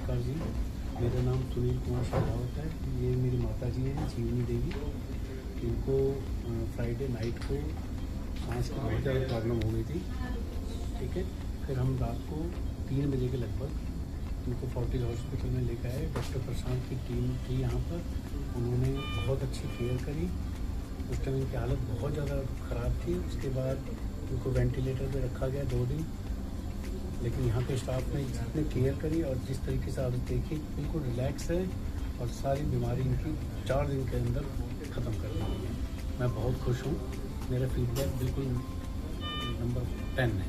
नमस्कार जी, मेरा नाम सुनील कुमार शेखावत है। ये मेरी माता जी हैं जीवनी देवी। इनको फ्राइडे नाइट को सांस की बहुत ज़्यादा प्रॉब्लम हो गई थी। ठीक है, फिर हम रात को 3 बजे के लगभग इनको फोर्टिस हॉस्पिटल में लेकर आए। डॉक्टर प्रशांत की टीम थी यहाँ पर, उन्होंने बहुत अच्छी केयर करी। उस टाइम इनकी हालत बहुत ज़्यादा ख़राब थी। उसके बाद इनको वेंटिलेटर पर रखा गया 2 दिन, लेकिन यहाँ पे स्टाफ ने जितने केयर करी और जिस तरीके से आप देखिए बिल्कुल रिलैक्स है और सारी बीमारी इनकी 4 दिन के अंदर ख़त्म कर दी गई है। मैं बहुत खुश हूँ। मेरा फीडबैक बिल्कुल नंबर 10 है।